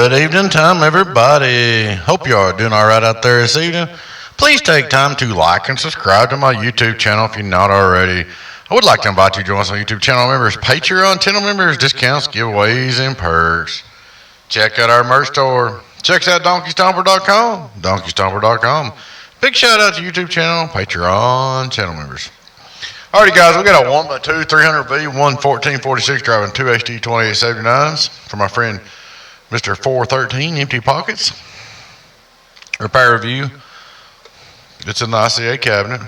Good evening time, everybody. Hope you are doing all right out there this evening. Please take time to like and subscribe to my YouTube channel if you're not already. I would like to invite you to join us on YouTube channel members, Patreon channel members, discounts, giveaways, and perks. Check out our merch store. Check out donkeystomper.com, donkeystomper.com. Big shout out to YouTube channel, Patreon channel members. Alrighty guys, we got a 1x2 300V-1-1446 driving 2 HG-2879s for my friend Mr. 413 Empty Pockets. Repair review. It's in the ICA cabinet.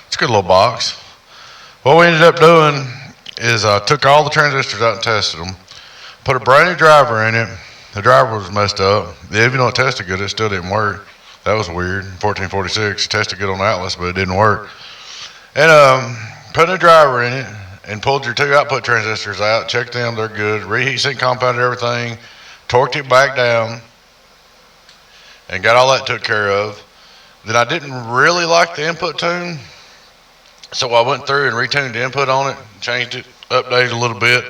It's a good little box. What we ended up doing is I took all the transistors out and tested them. Put a brand new driver in it. The driver was messed up. Even though it tested good, it still didn't work. That was weird. 1446 tested good on Atlas, but it didn't work. And put a driver in it and pulled your two output transistors out, checked them, they're good, reheat sink compounded everything, torqued it back down, and got all that took care of. Then I didn't really like the input tune, so I went through and retuned the input on it, changed it, updated a little bit,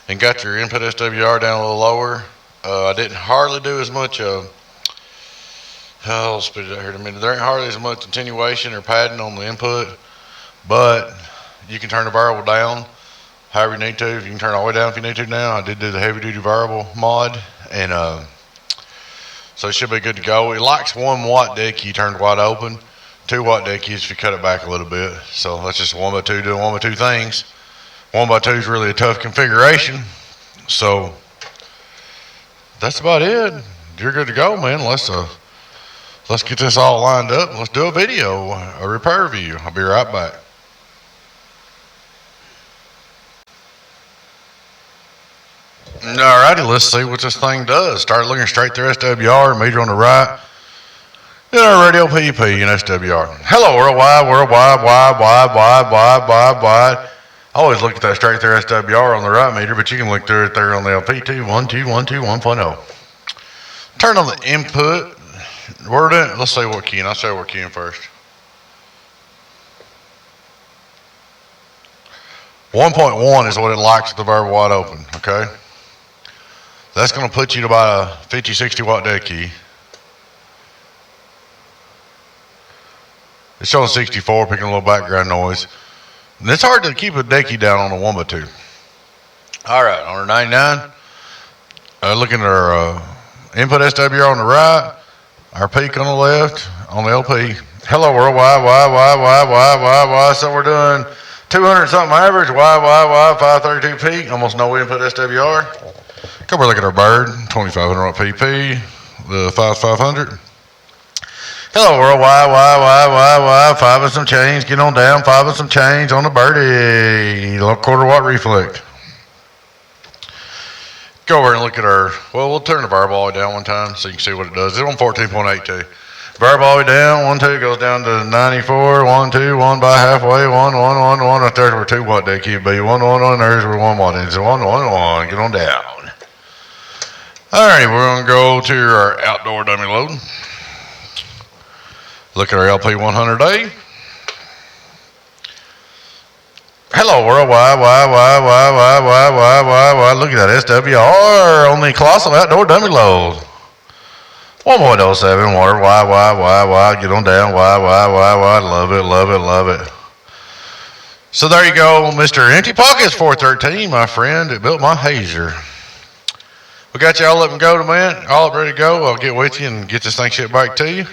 and got your input SWR down a little lower. I didn't hardly do as much I'll spit it out here in a minute. There ain't hardly as much attenuation or padding on the input, but you can turn the variable down however you need to. You can turn it all the way down if you need to now. I did do the heavy duty variable mod, and so it should be good to go. It likes 1 watt decky turned wide open, 2 watt deckies if you cut it back a little bit. So that's just 1x2 doing 1x2 things. 1x2 is really a tough configuration. So that's about it. You're good to go, man. Let's get this all lined up. Let's do a video, a repair review. I'll be right back. Alrighty, let's see what this thing does. Start looking straight through SWR, meter on the right. Then our radio PP and SWR. Hello, worldwide. I always look at that straight through SWR on the right meter, but you can look through it there on the LP2 1.0. Turn on the input. Let's say what key, and I'll show you what key in first. 1.1 is what it likes with the variable wide open, okay? That's going to put you to about a 50, 60 watt dead key. It's showing 64, picking a little background noise. And it's hard to keep a dead key down on a 1x2. All right, on our 99, looking at our input SWR on the right, our peak on the left, on the LP. Hello worldwide, so we're doing 200 something average, 532 peak, almost no input SWR. Come over look at our bird, 2500 watt PP, the 5500. Hello worldwide, 5 and some change, get on down, 5 and some change on the birdie, little quarter watt reflect. Go over and look at we'll turn the variable all the way down one time so you can see what it does. It's on 14.82. Variable all the way down, 1, 2 goes down to 94, 1, 2, 1 by halfway, 1, 1, 1, 1, right there's where 2 watt dead key be, 1, 1, 1, there's where 1 watt is, 1, 1, 1, get on down. Alrighty, we're gonna go to our outdoor dummy load. Look at our LP 100A. Hello worldwide, look at that SWR on the Colossal Outdoor Dummy Load. 1.07 water, get on down, love it. So there you go, Mr. Empty Pockets 413, my friend that built my hazer. We got you all up and go, man, all up ready to go. I'll get with you and get this thing shipped back to you.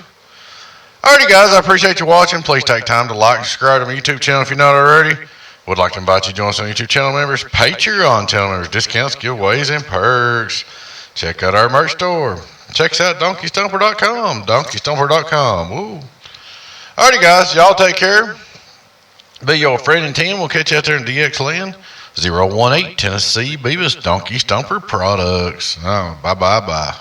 Alrighty guys, I appreciate you watching. Please take time to like and subscribe to my YouTube channel if you're not already. Would like to invite you to join us on YouTube channel members, Patreon channel members, discounts, giveaways, and perks. Check out our merch store. Check us out donkeystomper.com, donkeystomper.com. Woo. Alrighty guys, y'all take care. Be your friend and team. We'll catch you out there in DX Land. 018 Tennessee Beavis Donkey Stomper Products. Oh, bye.